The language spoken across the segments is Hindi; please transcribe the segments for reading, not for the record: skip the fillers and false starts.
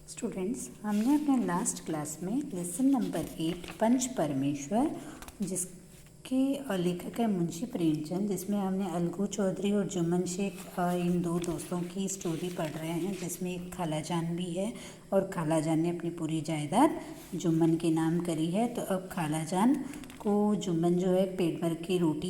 स्टूडेंट्स, हमने अपने लास्ट क्लास में लेसन नंबर 8 पंच परमेश्वर जिसके लेखक है मुंशी प्रेमचंद, जिसमें हमने अलगू चौधरी और जुम्मन शेख इन दो दोस्तों की स्टोरी पढ़ रहे हैं, जिसमें एक खालाजान भी है और खालाजान ने अपनी पूरी जायदाद जुम्मन के नाम करी है। तो अब खालाजान को जुम्मन जो है पेट भर के रोटी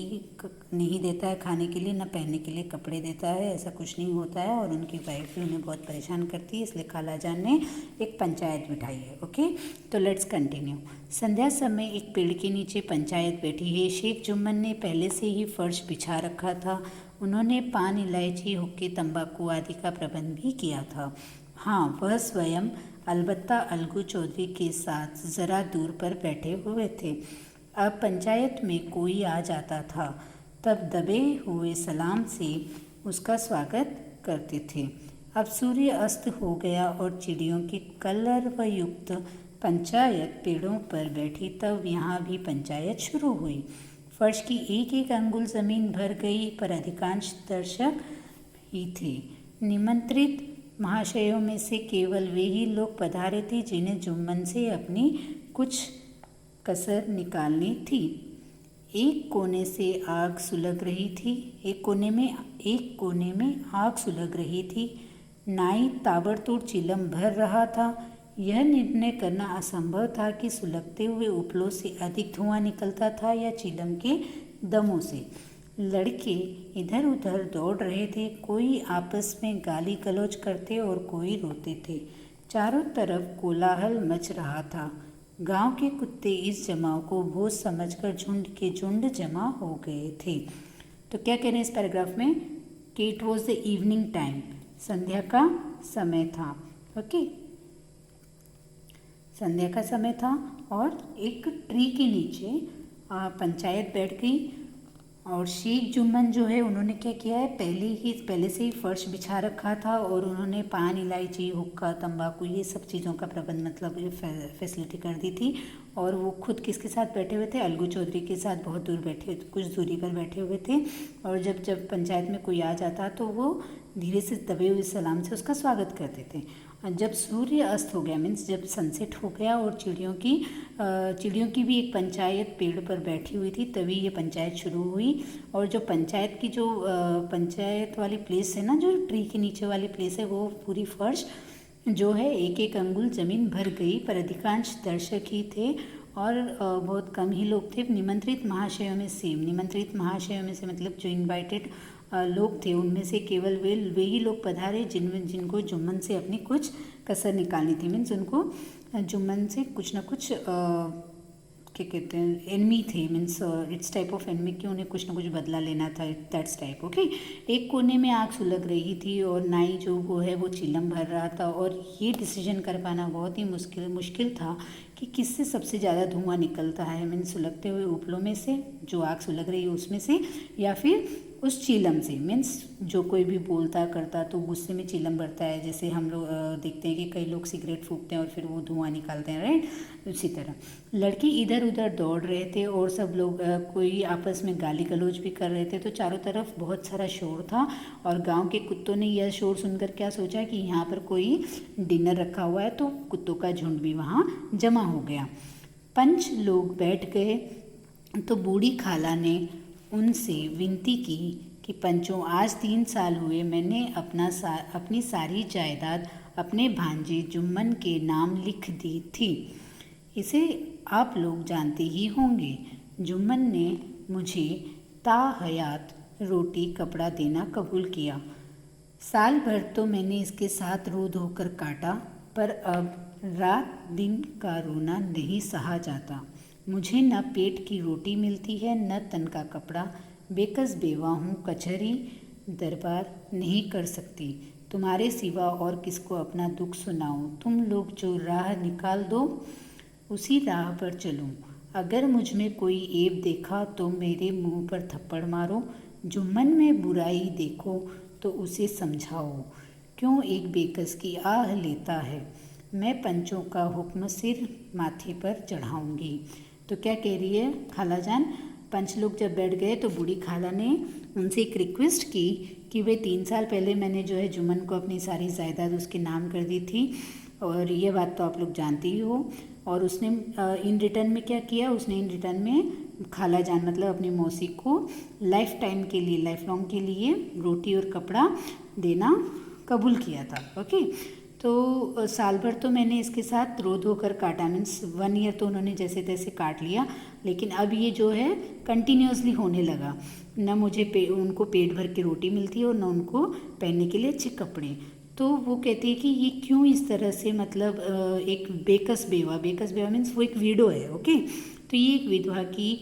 नहीं देता है खाने के लिए, ना पहनने के लिए कपड़े देता है, ऐसा कुछ नहीं होता है और उनकी वाइफ भी उन्हें बहुत परेशान करती है। इसलिए खालाजान ने एक पंचायत बिठाई है। ओके, तो लेट्स कंटिन्यू। संध्या समय एक पेड़ के नीचे पंचायत बैठी है। शेख जुम्मन ने पहले से ही फर्श बिछा रखा था। उन्होंने पान, इलायची, हुक्के, तंबाकू आदि का प्रबंध भी किया था। हाँ, वह स्वयं अलबत्ता अलगू चौधरी के साथ ज़रा दूर पर बैठे हुए थे। अब पंचायत में कोई आ जाता था तब दबे हुए सलाम से उसका स्वागत करते थे। अब सूर्य अस्त हो गया और चिड़ियों की कलरव युक्त पंचायत पेड़ों पर बैठी, तब यहाँ भी पंचायत शुरू हुई। फर्श की एक एक अंगुल ज़मीन भर गई, पर अधिकांश दर्शक ही थे। निमंत्रित महाशयों में से केवल वे ही लोग पधारे थे जिन्हें जुम्मन से अपनी कुछ कसर निकालनी थी। एक कोने में आग सुलग रही थी। नाई ताबड़तोड़ चिलम भर रहा था। यह निर्णय करना असंभव था कि सुलगते हुए उपलों से अधिक धुआं निकलता था या चिलम के दमों से। लड़के इधर उधर दौड़ रहे थे, कोई आपस में गाली गलौज करते और कोई रोते थे। चारों तरफ कोलाहल मच रहा था। गांव के कुत्ते इस जमाव को भोज समझकर झुंड के झुंड जमा हो गए थे। तो क्या कह रहे हैं इस पैराग्राफ में कि it was the evening time, संध्या का समय था। ओके, संध्या का समय था और एक ट्री के नीचे पंचायत बैठ गई। और शेख जुम्मन जो है उन्होंने क्या किया है, पहले से ही फर्श बिछा रखा था और उन्होंने पान, इलायची, हुक्का, तंबाकू ये सब चीज़ों का प्रबंध मतलब फैसिलिटी कर दी थी। और वो खुद किसके साथ बैठे हुए थे, अलगू चौधरी के साथ बहुत दूर बैठे, कुछ दूरी पर बैठे हुए थे। और जब पंचायत में कोई आ जाता तो वो धीरे से दबे हुए सलाम से उसका स्वागत करते थे। जब सूर्य अस्त हो गया, मीन्स जब सनसेट हो गया और चिड़ियों की भी एक पंचायत पेड़ पर बैठी हुई थी, तभी ये पंचायत शुरू हुई। और जो पंचायत की जो पंचायत वाली प्लेस है ना, जो ट्री के नीचे वाली प्लेस है, वो पूरी फर्श जो है एक एक अंगुल ज़मीन भर गई, पर अधिकांश दर्शक ही थे और बहुत कम ही लोग थे। निमंत्रित महाशयों में से मतलब जो इनवाइटेड लोग थे, उनमें से केवल वे ही लोग पधारे जिनको जुम्मन से अपनी कुछ कसर निकालनी थी। मीन्स उनको जुम्मन से कुछ ना कुछ क्या कहते हैं, एनमी थे। Means it's type of enemy कि उन्हें कुछ ना कुछ बदला लेना था, दैट्स टाइप। ओके, एक कोने में आग सुलग रही थी और नाई जो वो है वो चिलम भर रहा था। और ये डिसीजन कर पाना बहुत ही मुश्किल था कि किससे सबसे ज़्यादा धुआं निकलता है। मीन्स सुलगते हुए उपलों में से, जो आग सुलग रही है उसमें से, या फिर उस चीलम से। मीन्स जो कोई भी बोलता करता तो गुस्से में चिलम भरता है, जैसे हम लोग देखते हैं कि कई लोग सिगरेट फूंकते हैं और फिर वो धुआं निकालते हैं, राइट। उसी तरह लड़के इधर उधर दौड़ रहे थे और सब लोग कोई आपस में गाली गलौज भी कर रहे थे। तो चारों तरफ बहुत सारा शोर था और गांव के कुत्तों ने यह शोर सुनकर क्या सोचा कि यहाँ पर कोई डिनर रखा हुआ है, तो कुत्तों का झुंड भी वहाँ जमा हो गया। पंच लोग बैठ गए तो बूढ़ी खाला ने उनसे विनती की कि पंचों, आज 3 साल हुए मैंने अपनी सारी जायदाद अपने भांजे जुम्मन के नाम लिख दी थी। इसे आप लोग जानते ही होंगे। जुम्मन ने मुझे ताहयात रोटी कपड़ा देना कबूल किया। साल भर तो मैंने इसके साथ रो धोकर काटा, पर अब रात दिन का रोना नहीं सहा जाता। मुझे न पेट की रोटी मिलती है, न तन का कपड़ा। बेकस बेवा हूँ, कचहरी दरबार नहीं कर सकती। तुम्हारे सिवा और किसको अपना दुख सुनाऊँ। तुम लोग जो राह निकाल दो उसी राह पर चलूँ। अगर मुझ में कोई ऐब देखा तो मेरे मुंह पर थप्पड़ मारो। जुम्मन में बुराई देखो तो उसे समझाओ, क्यों एक बेकस की आह लेता है। मैं पंचों का हुक्म सिर माथे पर चढ़ाऊँगी। तो क्या कह रही है खालाजान, पंच लोग जब बैठ गए तो बूढ़ी खाला ने उनसे एक रिक्वेस्ट की कि वे 3 साल पहले मैंने जो है जुम्मन को अपनी सारी जायदाद उसके नाम कर दी थी, और ये बात तो आप लोग जानते ही हो। और उसने इन रिटर्न में क्या किया, उसने इन रिटर्न में खाला जान मतलब अपनी मौसी को लाइफ टाइम के लिए, लाइफ लॉन्ग के लिए रोटी और कपड़ा देना कबूल किया था। ओके, तो साल भर तो मैंने इसके साथ रो धो कर काटा, मीन्स 1 ईयर तो उन्होंने जैसे तैसे काट लिया, लेकिन अब ये जो है कंटिन्यूसली होने लगा। न मुझे उनको पेट भर के रोटी मिलती है और न उनको पहनने के लिए अच्छे कपड़े। तो वो कहती है कि ये क्यों इस तरह से, मतलब एक बेकस बेवा मीन्स वो एक विडो है। ओके, तो ये एक विधवा की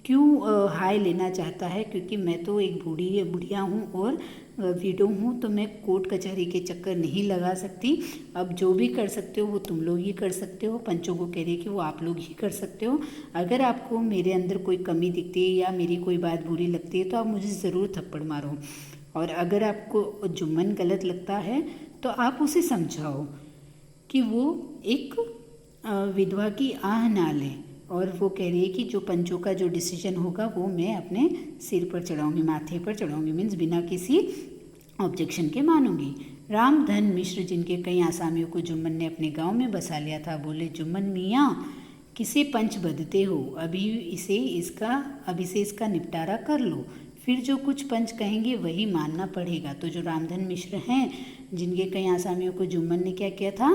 क्यों हाय लेना चाहता है, क्योंकि मैं तो एक बुढ़िया हूँ और विडो हूँ, तो मैं कोर्ट कचहरी के चक्कर नहीं लगा सकती। अब जो भी कर सकते हो वो तुम लोग ही कर सकते हो। पंचों को कह रही है कि वो आप लोग ही कर सकते हो। अगर आपको मेरे अंदर कोई कमी दिखती है या मेरी कोई बात बुरी लगती है तो आप मुझे ज़रूर थप्पड़ मारो, और अगर आपको जुम्मन गलत लगता है तो आप उसे समझाओ कि वो एक विधवा की आह ना ले। और वो कह रही है कि जो पंचों का जो डिसीजन होगा वो मैं अपने सिर पर चढ़ाऊंगी, माथे पर चढ़ाऊंगी, मीन्स बिना किसी ऑब्जेक्शन के मानूंगी। रामधन मिश्र, जिनके कई आसामियों को जुम्मन ने अपने गांव में बसा लिया था, बोले, जुम्मन मियाँ किसे पंच बदते हो, अभी से इसका निपटारा कर लो, फिर जो कुछ पंच कहेंगे वही मानना पड़ेगा। तो जो रामधन मिश्र हैं, जिनके कई आसामियों को जुम्मन ने क्या किया था,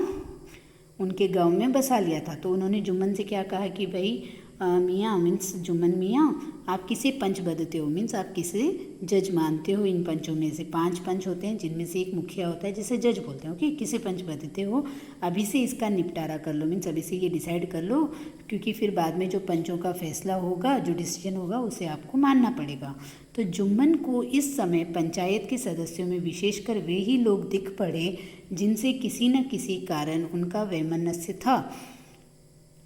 उनके गांव में बसा लिया था, तो उन्होंने जुम्मन से क्या कहा कि भाई मियाँ मीन्स जुम्मन मियाँ, आप किसे पंच बदते हो, मीन्स आप किसे जज मानते हो। इन पंचों में से 5 पंच होते हैं, जिनमें से एक मुखिया होता है जिसे जज बोलते हैं। ओके, किसे पंच बदते हो, अभी से इसका निपटारा कर लो, मीन्स अभी से ये डिसाइड कर लो, क्योंकि फिर बाद में जो पंचों का फैसला होगा, जो डिसीजन होगा, उसे आपको मानना पड़ेगा। तो जुम्मन को इस समय पंचायत के सदस्यों में विशेषकर वे ही लोग दिख पड़े जिनसे किसी न किसी कारण उनका वैमनस्य था।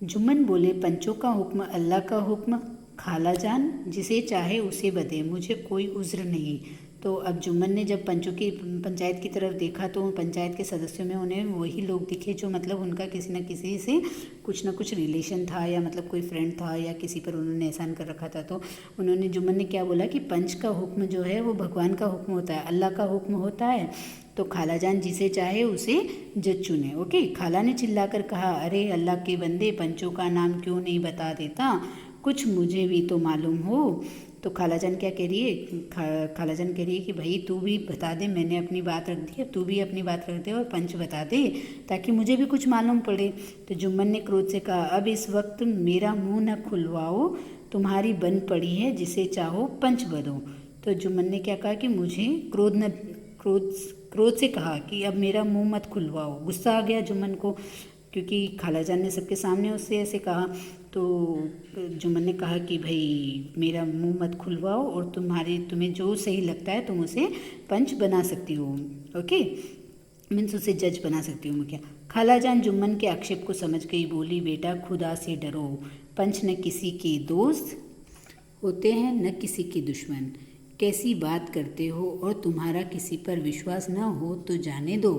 जुम्मन बोले, पंचों का हुक्म अल्लाह का हुक्म, खाला जान जिसे चाहे उसे बदे, मुझे कोई उज्र नहीं। तो अब जुम्मन ने जब पंचायत की तरफ देखा तो पंचायत के सदस्यों में उन्हें वही लोग दिखे जो मतलब उनका किसी न किसी से कुछ ना कुछ रिलेशन था, या मतलब कोई फ्रेंड था, या किसी पर उन्होंने एहसान कर रखा था। तो उन्होंने, जुम्मन ने क्या बोला कि पंच का हुक्म जो है वो भगवान का हुक्म होता है, अल्लाह का हुक्म होता है, तो खाला जान जिसे चाहे उसे जज चुने। ओके, खाला ने चिल्लाकर कहा, अरे अल्लाह के बंदे, पंचों का नाम क्यों नहीं बता देता, कुछ मुझे भी तो मालूम हो। तो खालाजान क्या कह रही है, खालाजान कह रही है कि भाई तू भी बता दे, मैंने अपनी बात रख दी है, तू भी अपनी बात रख दे और पंच बता दे, ताकि मुझे भी कुछ मालूम पड़े। तो जुम्मन ने क्रोध से कहा, अब इस वक्त मेरा मुंह न खुलवाओ, तुम्हारी बन पड़ी है, जिसे चाहो पंच बदो। तो जुम्मन ने क्या कहा कि मुझे क्रोध से कहा कि अब मेरा मुंह मत खुलवाओ। गुस्सा आ गया जुम्मन को, क्योंकि खालाजान ने सबके सामने उससे ऐसे कहा। तो जुम्मन ने कहा कि भाई मेरा मुंह मत खुलवाओ, और तुम्हें जो सही लगता है तुम उसे पंच बना सकती हो। ओके, मीन्स उसे जज बना सकती हूँ मैं क्या। खालाजान जुम्मन के आक्षेप को समझ गई, बोली, बेटा खुदा से डरो, पंच न किसी के दोस्त होते हैं न किसी के दुश्मन, कैसी बात करते हो, और तुम्हारा किसी पर विश्वास न हो तो जाने दो।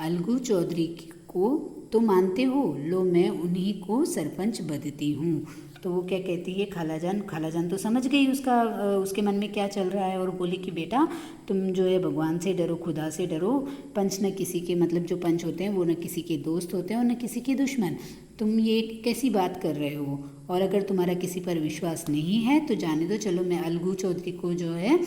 अलगू चौधरी को तो मानते हो, लो मैं उन्हीं को सरपंच बदती हूँ। तो वो क्या कहती है, खालाजान तो समझ गई उसके मन में क्या चल रहा है, और बोली कि बेटा तुम जो है भगवान से डरो, खुदा से डरो, पंच न किसी के, मतलब जो पंच होते हैं वो न किसी के दोस्त होते हैं और न किसी के दुश्मन, तुम ये कैसी बात कर रहे हो, और अगर तुम्हारा किसी पर विश्वास नहीं है तो जाने दो, चलो मैं अलगू चौधरी को जो है,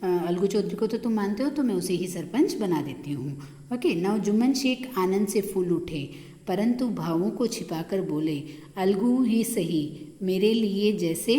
अलगू चौधरी को तो तुम मानते हो, तो मैं उसे ही सरपंच बना देती हूँ। ओके, नाउ जुम्मन शेख आनंद से फूल उठे, परंतु भावों को छिपाकर बोले, अलगू ही सही, मेरे लिए जैसे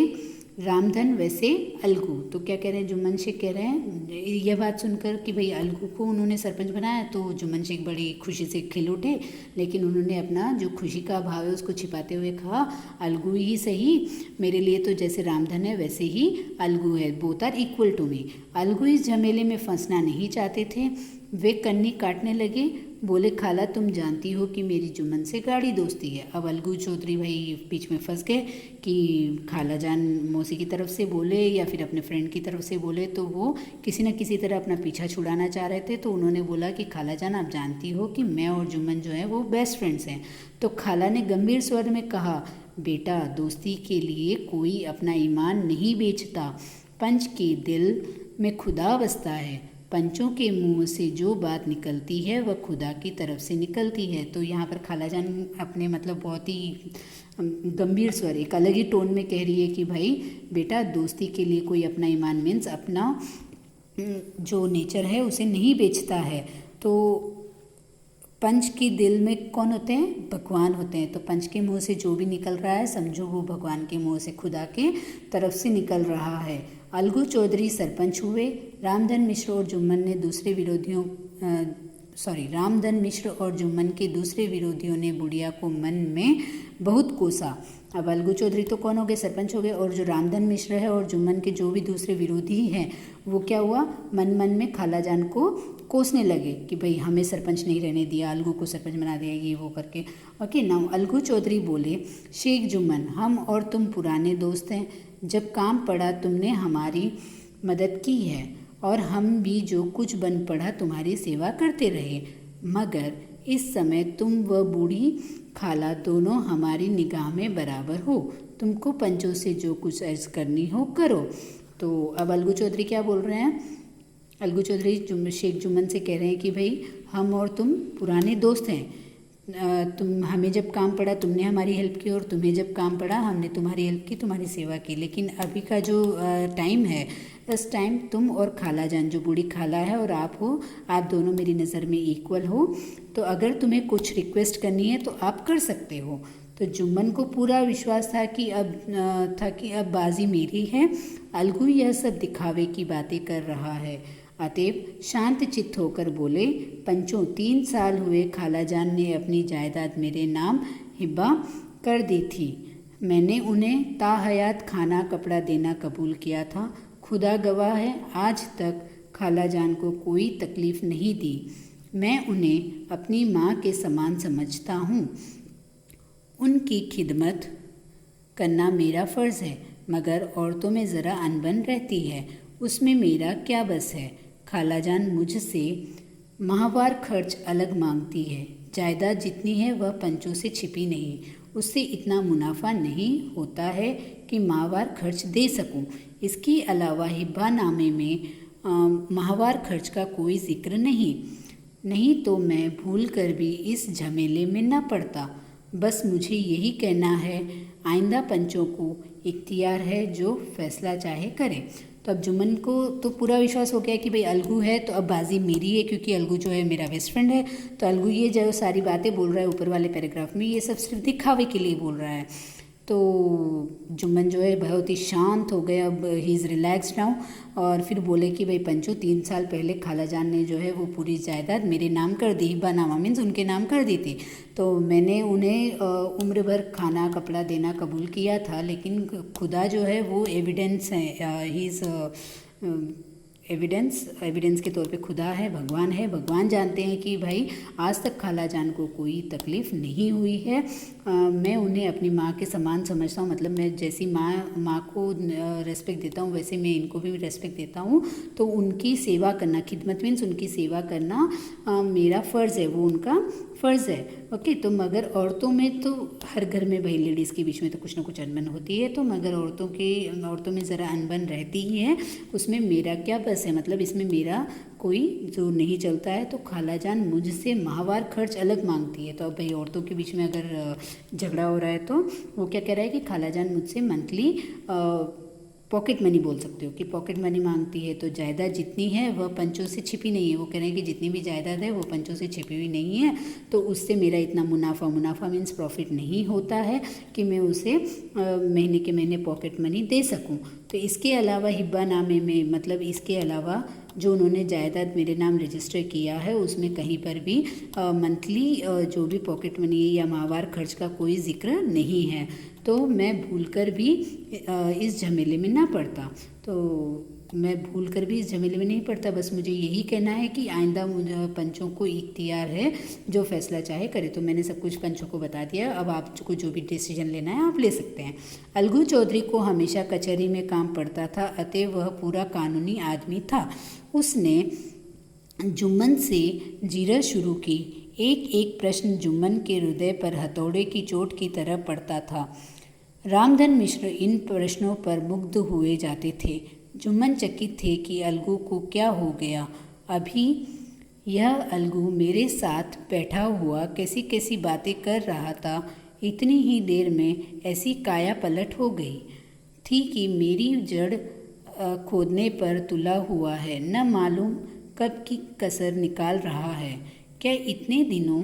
रामधन वैसे अलगू। तो क्या कह रहे हैं, जुम्मन शेख कह रहे हैं, यह बात सुनकर कि भाई अलगू को उन्होंने सरपंच बनाया, तो जुम्मन शेख बड़ी खुशी से खिल उठे, लेकिन उन्होंने अपना जो खुशी का भाव है उसको छिपाते हुए कहा, अलगू ही सही, मेरे लिए तो जैसे रामधन है वैसे ही अलगू है, both are equal to me. Algu इस झमेले में फंसना नहीं चाहते थे। वे कन्नी काटने लगे, बोले, खाला तुम जानती हो कि मेरी जुम्मन से गाढ़ी दोस्ती है। अब अलगू चौधरी भाई बीच में फंस गए कि खाला जान मौसी की तरफ से बोले या फिर अपने फ्रेंड की तरफ से बोले, तो वो किसी न किसी तरह अपना पीछा छुड़ाना चाह रहे थे। तो उन्होंने बोला कि खाला जान आप जानती हो कि मैं और जुम्मन जो है वो बेस्ट फ्रेंड्स हैं। तो खाला ने गंभीर स्वर में कहा, बेटा दोस्ती के लिए कोई अपना ईमान नहीं बेचता, पंच के दिल में खुदा बसता है, पंचों के मुंह से जो बात निकलती है वह खुदा की तरफ से निकलती है। तो यहाँ पर खालाजान अपने मतलब बहुत ही गंभीर स्वर, एक अलग ही टोन में कह रही है कि भाई बेटा, दोस्ती के लिए कोई अपना ईमान मीन्स अपना जो नेचर है उसे नहीं बेचता है। तो पंच के दिल में कौन होते हैं? भगवान होते हैं। तो पंच के मुंह से जो भी निकल रहा है समझो वो भगवान के मुंह से, खुदा के तरफ से निकल रहा है। अलगू चौधरी सरपंच हुए। रामधन मिश्र और जुम्मन के दूसरे विरोधियों ने बुढ़िया को मन में बहुत कोसा। अब अलगू चौधरी तो कौन हो गए? सरपंच हो गए। और जो रामधन मिश्र है और जुम्मन के जो भी दूसरे विरोधी हैं वो क्या हुआ? मन मन में खालाजान को कोसने लगे कि भाई हमें सरपंच नहीं रहने दिया, अलगू को सरपंच बना दिया, ये वो करके। ओके, नाउ अलगू चौधरी बोले, शेख जुम्मन, हम और तुम पुराने दोस्त हैं। जब काम पड़ा तुमने हमारी मदद की है और हम भी जो कुछ बन पड़ा तुम्हारी सेवा करते रहे, मगर इस समय तुम व बूढ़ी खाला दोनों हमारी निगाह में बराबर हो। तुमको पंचों से जो कुछ अर्ज करनी हो करो। तो अब अलगू चौधरी क्या बोल रहे हैं? अलगू चौधरी शेख जुम्मन से कह रहे हैं कि भाई हम और तुम पुराने दोस्त हैं। तुम हमें जब काम पड़ा तुमने हमारी हेल्प की और तुम्हें जब काम पड़ा हमने तुम्हारी हेल्प की, तुम्हारी सेवा की। लेकिन अभी का जो टाइम है, इस टाइम तुम और खालाजान, जो बूढ़ी खाला है और आप हो, आप दोनों मेरी नज़र में इक्वल हो। तो अगर तुम्हें कुछ रिक्वेस्ट करनी है तो आप कर सकते हो। तो जुम्मन को पूरा विश्वास था कि अब बाजी मेरी है। अलगू यह सब दिखावे की बातें कर रहा है। अतएव शांत चित्त होकर बोले, पंचों, 3 साल हुए खालाजान ने अपनी जायदाद मेरे नाम हिब्बा कर दी थी। मैंने उन्हें ताहयात खाना कपड़ा देना कबूल किया था। खुदा गवाह है, आज तक खालाजान को कोई तकलीफ़ नहीं दी। मैं उन्हें अपनी माँ के समान समझता हूँ। उनकी खिदमत करना मेरा फ़र्ज़ है, मगर औरतों में ज़रा अनबन रहती है, उसमें मेरा क्या बस है। खालाजान मुझसे माहवार खर्च अलग मांगती है। जायदाद जितनी है वह पंचों से छिपी नहीं। उससे इतना मुनाफा नहीं होता है कि माहवार खर्च दे सकूं। इसके अलावा हिब्बा नामे में माहवार खर्च का कोई जिक्र नहीं तो मैं भूल कर भी इस झमेले में न पड़ता। बस मुझे यही कहना है, आइंदा पंचों को इख्तियार है, जो फैसला चाहे करे। तो अब जुम्मन को तो पूरा विश्वास हो गया कि भाई अलगू है तो अब बाजी मेरी है, क्योंकि अलगू जो है मेरा बेस्ट फ्रेंड है। तो अलगू ये जो सारी बातें बोल रहा है ऊपर वाले पैराग्राफ में, ये सब सिर्फ दिखावे के लिए बोल रहा है। तो जुम्मन जो है बहुत ही शांत हो गया, अब ही इज़ रिलैक्सड नाउ। और फिर बोले कि भाई पंचो, 3 साल पहले खालाजान ने जो है वो पूरी जायदाद मेरे नाम कर दी, हिब्बा नामा मीन्स उनके नाम कर दी थी। तो मैंने उन्हें उम्र भर खाना कपड़ा देना कबूल किया था, लेकिन खुदा जो है वो एविडेंस है, ही इज़ एविडेंस के तौर पे खुदा है, भगवान है। भगवान जानते हैं कि भाई आज तक खालाजान को कोई तकलीफ़ नहीं हुई है। मैं उन्हें अपनी माँ के समान समझता हूँ, मतलब मैं जैसी माँ को रेस्पेक्ट देता हूँ वैसे मैं इनको भी रेस्पेक्ट देता हूँ। तो उनकी सेवा करना, खिदमत मीन्स उनकी सेवा करना मेरा फ़र्ज़ है, वो उनका फ़र्ज़ है। ओके, तो मगर औरतों में तो हर घर में भाई लेडीज़ के बीच में तो कुछ ना कुछ अनबन होती है, तो मगर औरतों में ज़रा अनबन रहती ही है, उसमें मेरा क्या बस है, मतलब इसमें मेरा कोई जो नहीं चलता है। तो खालाजान मुझसे माहवार खर्च अलग मांगती है। तो अब भाई औरतों के बीच में अगर झगड़ा हो रहा है तो वो क्या कह रहा है कि खालाजान मुझसे मंथली पॉकेट मनी बोल सकते हो कि पॉकेट मनी मांगती है। तो जायदाद जितनी है वह पंचों से छिपी नहीं है। वो कह रहे हैं कि जितनी भी जायदाद है वो पंचों से छिपी हुई नहीं है, तो उससे मेरा इतना मुनाफा मीन्स प्रॉफिट नहीं होता है कि मैं उसे महीने के महीने पॉकेट मनी दे सकूं। तो इसके अलावा हिब्बा नामे में, मतलब इसके अलावा जो उन्होंने जायदाद मेरे नाम रजिस्टर किया है उसमें कहीं पर भी मंथली जो भी पॉकेट मनी या माहवार खर्च का कोई जिक्र नहीं है। तो मैं भूलकर भी इस झमेले में ना पड़ता। तो मैं भूलकर भी इस झमेले में नहीं पड़ता। बस मुझे यही कहना है कि आइंदा मुझे पंचों को इख्तियार है, जो फैसला चाहे करे। तो मैंने सब कुछ पंचों को बता दिया, अब आपको जो भी डिसीजन लेना है आप ले सकते हैं। अलगू चौधरी को हमेशा कचहरी में काम पड़ता था, अतः वह पूरा कानूनी आदमी था। उसने जुम्मन से जीरा शुरू की। एक एक प्रश्न जुम्मन के हृदय पर हथौड़े की चोट की तरह पड़ता था। रामधन मिश्र इन प्रश्नों पर मुग्ध हुए जाते थे। जुम्मन चकित थे कि अलगू को क्या हो गया। अभी यह अलगू मेरे साथ बैठा हुआ कैसी कैसी बातें कर रहा था। इतनी ही देर में ऐसी काया पलट हो गई थी कि मेरी जड़ खोदने पर तुला हुआ है, न मालूम कब की कसर निकाल रहा है। क्या इतने दिनों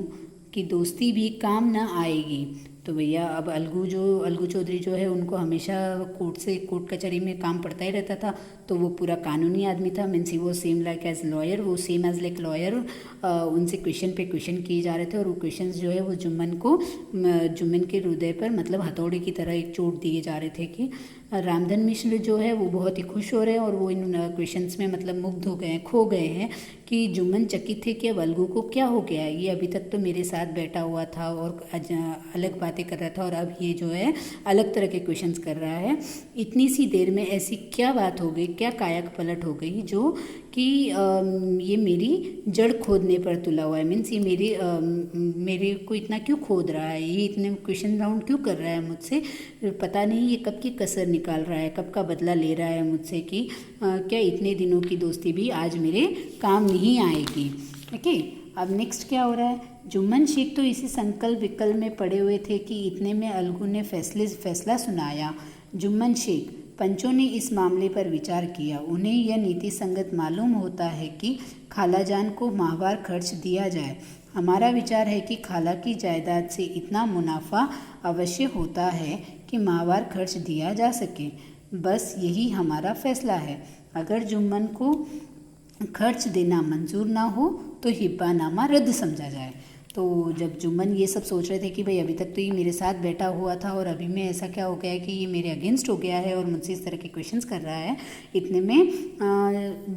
की दोस्ती भी काम न आएगी? तो भैया अब अलगू चौधरी जो है उनको हमेशा कोर्ट कचहरी में काम पड़ता ही रहता था। तो वो पूरा कानूनी आदमी था, मीन्स वो सेम लाइक एज लॉयर, वो सेम एज लाइक लॉयर उनसे क्वेश्चन पे क्वेश्चन किए जा रहे थे। और वो क्वेश्चंस जो है वो जुम्मन के हृदय पर मतलब हथौड़े की तरह एक चोट दिए जा रहे थे कि रामधन मिश्र जो है वो बहुत ही खुश हो रहे हैं और वो इन क्वेश्चंस में मतलब मुग्ध हो गए, खो गए हैं कि जुम्मन चकित थे कि अब अलगू को क्या हो गया है। ये अभी तक तो मेरे साथ बैठा हुआ था और अलग बातें कर रहा था और अब ये जो है अलग तरह के क्वेश्चंस कर रहा है। इतनी सी देर में ऐसी क्या बात हो गई, क्या काया पलट हो गई जो कि ये मेरी जड़ खोदने पर तुला हुआ है। मीन्स ये मेरे को इतना क्यों खोद रहा है, ये इतने क्वेश्चन राउंड क्यों कर रहा है मुझसे, पता नहीं ये कब की कसर निकाल रहा है, कब का बदला ले रहा है मुझसे कि क्या इतने दिनों की दोस्ती भी आज मेरे काम नहीं आएगी। ओके, अब नेक्स्ट क्या हो रहा है। जुम्मन शेख तो इसी संकल्प विकल्प में पड़े हुए थे कि इतने में अलगू ने फैसला सुनाया। जुम्मन शेख, पंचों ने इस मामले पर विचार किया। उन्हें यह नीति संगत मालूम होता है कि खालाजान को माहवार खर्च दिया जाए। हमारा विचार है कि खाला की जायदाद से इतना मुनाफा अवश्य होता है कि माहवार खर्च दिया जा सके। बस यही हमारा फैसला है। अगर जुम्मन को खर्च देना मंजूर ना हो तो हिब्बानामा रद्द समझा जाए। तो जब जुम्मन ये सब सोच रहे थे कि भाई अभी तक तो ये मेरे साथ बैठा हुआ था और अभी में ऐसा क्या हो गया है कि ये मेरे अगेंस्ट हो गया है और मुझसे इस तरह के क्वेश्चंस कर रहा है, इतने में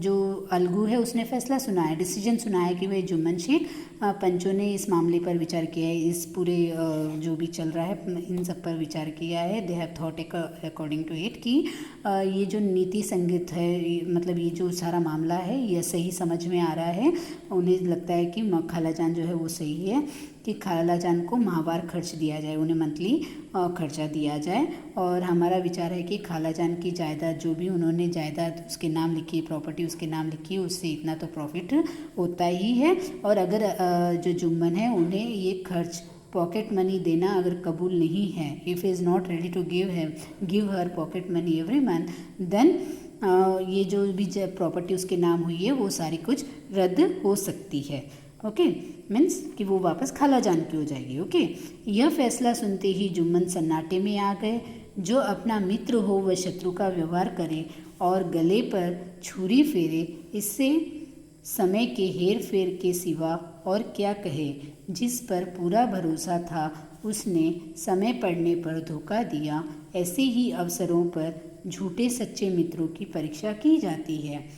जो अलगू है उसने फैसला सुनाया, डिसीजन सुनाया कि भाई जुम्मन शेख, पंचों ने इस मामले पर विचार किया है, इस पूरे जो भी चल रहा है इन सब पर विचार किया है। They have thought according to it कि ये जो नीति संगत है, मतलब ये जो सारा मामला है ये सही समझ में आ रहा है। उन्हें लगता है कि खालाजान जो है वो सही है कि खालाजान को माहवार खर्च दिया जाए, उन्हें मंथली खर्चा दिया जाए। और हमारा विचार है कि खालाजान की जायदाद जो भी उन्होंने जायदाद उसके नाम लिखी, प्रॉपर्टी उसके नाम लिखी, उससे इतना तो प्रॉफिट होता ही है। और अगर जो जुम्मन है उन्हें ये खर्च पॉकेट मनी देना अगर कबूल नहीं है, if is not ready to give her pocket money every month, then ये जो भी प्रॉपर्टी उसके नाम हुई है वो सारी कुछ रद्द हो सकती है। ओके, मीन्स कि वो वापस खालाजान की हो जाएगी। ओके, यह फैसला सुनते ही जुम्मन सन्नाटे में आ गए। जो अपना मित्र हो वह शत्रु का व्यवहार करे और गले पर छुरी फेरे, इससे समय के हेर फेर के सिवा और क्या कहे। जिस पर पूरा भरोसा था उसने समय पड़ने पर धोखा दिया। ऐसे ही अवसरों पर झूठे सच्चे मित्रों की परीक्षा की जाती है।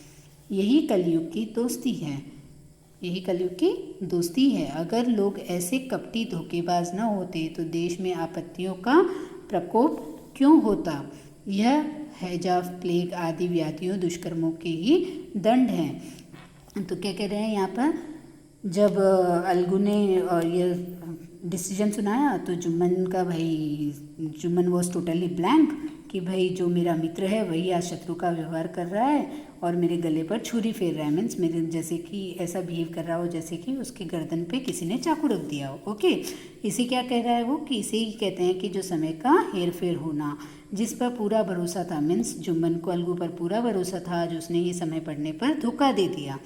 यही कलयुग की दोस्ती है, यही कलयुग की दोस्ती है। अगर लोग ऐसे कपटी धोखेबाज न होते तो देश में आपत्तियों का प्रकोप क्यों होता। यह हैजा, प्लेग आदि व्याधियों, दुष्कर्मों के ही दंड हैं। तो क्या कह रहे हैं यहाँ पर, जब अलगू ने ये डिसीजन सुनाया तो जुम्मन वॉज टोटली ब्लैंक कि भाई जो मेरा मित्र है वही आज शत्रु का व्यवहार कर रहा है और मेरे गले पर छुरी फेर रहा है। मीन्स मेरे जैसे कि ऐसा बिहेव कर रहा हो जैसे कि उसके गर्दन पे किसी ने चाकू रख दिया हो। ओके, इसे क्या कह रहा है वो, कि इसे ही कहते हैं कि जो समय का हेर फेर होना, जिस पर पूरा भरोसा था। मीन्स जुम्मन को अलगू पर पूरा भरोसा था, जो उसने ये समय पड़ने पर धोखा दे दिया।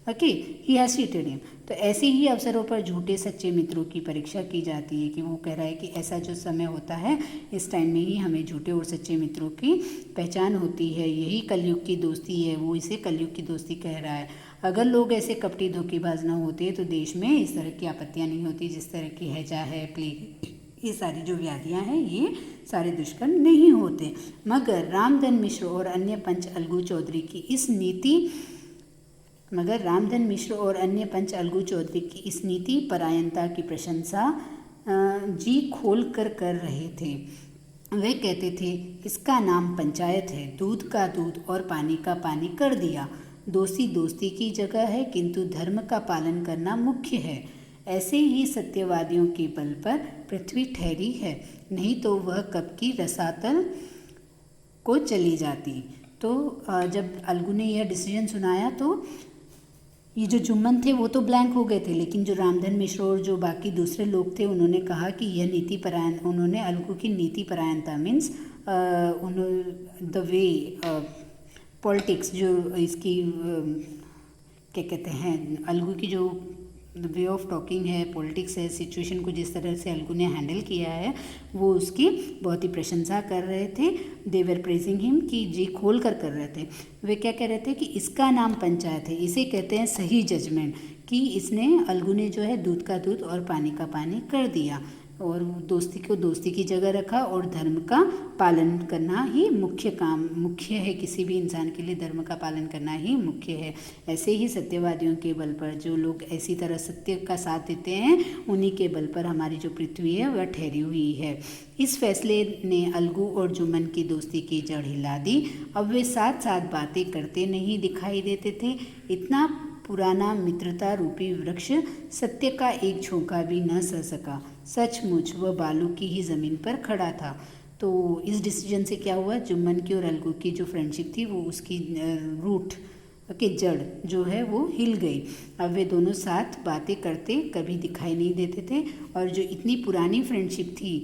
Okay, he has cheated him. तो ऐसे ही अवसरों पर झूठे सच्चे मित्रों की परीक्षा की जाती है कि वो कह रहा है कि ऐसा जो समय होता है इस टाइम में ही हमें झूठे और सच्चे मित्रों की पहचान होती है। यही कलयुग की दोस्ती है, वो इसे कलयुग की दोस्ती कह रहा है। अगर लोग ऐसे कपटी धोखेबाज न होते तो देश में इस तरह की आपत्तियाँ नहीं होती, जिस तरह की हैजा है, प्लेग, ये सारी जो व्याधियाँ हैं ये सारे दुष्कर्म नहीं होते। मगर रामधन मिश्र और अन्य पंच अलगू चौधरी की इस नीति परायणता की प्रशंसा जी खोल कर रहे थे। वे कहते थे इसका नाम पंचायत है, दूध का दूध और पानी का पानी कर दिया। दोस्ती दोस्ती की जगह है किंतु धर्म का पालन करना मुख्य है। ऐसे ही सत्यवादियों के बल पर पृथ्वी ठहरी है, नहीं तो वह कब की रसातल को चली जाती। तो जब अलगू ने यह डिसीजन सुनाया तो ये जो जुम्मन थे वो तो ब्लैंक हो गए थे, लेकिन जो रामधन मिश्र और जो बाकी दूसरे लोग थे उन्होंने कहा कि यह नीति परायण, उन्होंने अलगू की नीति परायणता मीन्स द वे पॉलिटिक्स जो इसकी क्या कहते हैं, अलगू की जो वे ऑफ टॉकिंग है, पॉलिटिक्स है, सिचुएशन को जिस तरह से अलगू ने हैंडल किया है वो उसकी बहुत ही प्रशंसा कर रहे थे। दे वर प्रेजिंग हिम कि जी खोल कर रहे थे। वे क्या कह रहे थे कि इसका नाम पंचायत है, इसे कहते हैं सही जजमेंट, कि इसने अलगू ने जो है दूध का दूध और पानी का पानी कर दिया और दोस्ती को दोस्ती की जगह रखा और धर्म का पालन करना ही मुख्य है। किसी भी इंसान के लिए धर्म का पालन करना ही मुख्य है। ऐसे ही सत्यवादियों के बल पर, जो लोग ऐसी तरह सत्य का साथ देते हैं, उन्हीं के बल पर हमारी जो पृथ्वी है वह ठहरी हुई है। इस फैसले ने अलगू और जुम्मन की दोस्ती की जड़ हिला दी। अब वे साथ साथ बातें करते नहीं दिखाई देते थे। इतना पुराना मित्रता रूपी वृक्ष सत्य का एक झोंका भी न सह सका। सचमुच वह बालू की ही ज़मीन पर खड़ा था। तो इस डिसीजन से क्या हुआ, जुम्मन की और अलगू की जो फ्रेंडशिप थी वो उसकी रूट के जड़ जो है वो हिल गई। अब वे दोनों साथ बातें करते कभी दिखाई नहीं देते थे और जो इतनी पुरानी फ्रेंडशिप थी,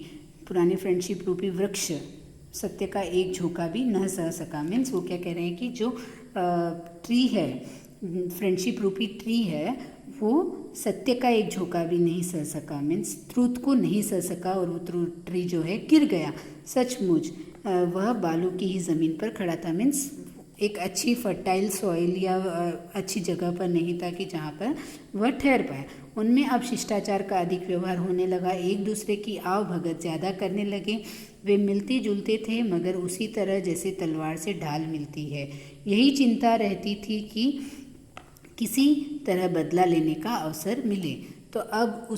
पुरानी फ्रेंडशिप रूपी वृक्ष सत्य का एक झोंका भी न सह सका। मीन्स वो क्या कह रहे हैं कि जो ट्री है, फ्रेंडशिप रूपी ट्री है, वो सत्य का एक झोंका भी नहीं सह सका। मीन्स ट्रूथ को नहीं सह सका और वो ट्री जो है गिर गया। सचमुच वह बालू की ही ज़मीन पर खड़ा था। मीन्स एक अच्छी फर्टाइल सॉइल या अच्छी जगह पर नहीं था कि जहाँ पर वह ठहर पाए। उनमें अब शिष्टाचार का अधिक व्यवहार होने लगा, एक दूसरे की आव भगत ज़्यादा करने लगे। वे मिलते जुलते थे मगर उसी तरह जैसे तलवार से ढाल मिलती है। यही चिंता रहती थी कि किसी तरह बदला लेने का अवसर मिले। तो अब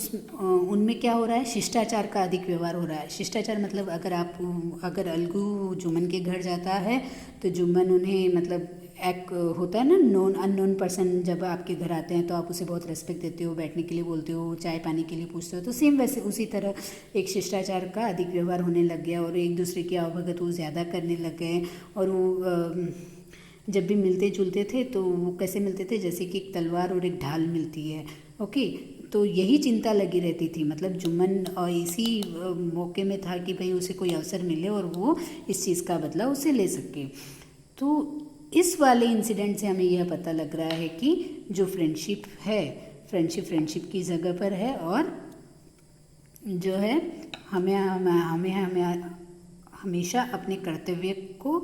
उनमें क्या हो रहा है, शिष्टाचार का अधिक व्यवहार हो रहा है। शिष्टाचार मतलब अगर अलगू जुम्मन के घर जाता है तो जुम्मन उन्हें मतलब एक होता है ना, नॉन अननोन पर्सन जब आपके घर आते हैं तो आप उसे बहुत रेस्पेक्ट देते हो, बैठने के लिए बोलते हो, चाय पानी के लिए पूछते हो। तो सेम वैसे उसी तरह एक शिष्टाचार का अधिक व्यवहार होने लग गया और एक दूसरे की आवभगत वो ज़्यादा करने लग गए। और वो जब भी मिलते जुलते थे तो वो कैसे मिलते थे, जैसे कि एक तलवार और एक ढाल मिलती है। ओके, तो यही चिंता लगी रहती थी। मतलब जुम्मन इसी मौके में था कि भाई उसे कोई अवसर मिले और वो इस चीज़ का बदला उसे ले सके। तो इस वाले इंसिडेंट से हमें यह पता लग रहा है कि जो फ्रेंडशिप है, फ्रेंडशिप की जगह पर है और जो है हमें हमेशा अपने कर्तव्य को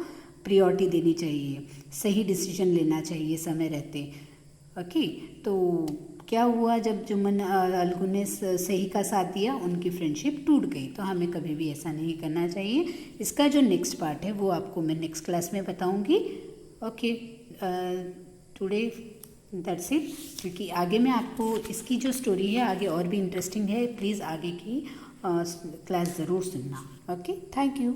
प्रायोरिटी देनी चाहिए, सही डिसीजन लेना चाहिए समय रहते। ओके, तो क्या हुआ जब जुम्मन अलगू ने सही का साथ दिया, उनकी फ्रेंडशिप टूट गई। तो हमें कभी भी ऐसा नहीं करना चाहिए। इसका जो नेक्स्ट पार्ट है वो आपको मैं नेक्स्ट क्लास में बताऊंगी। Okay, today that's it. क्योंकि आगे मैं आपको इसकी जो स्टोरी है आगे और भी इंटरेस्टिंग है, प्लीज़ आगे की क्लास ज़रूर सुनना। Okay, thank you.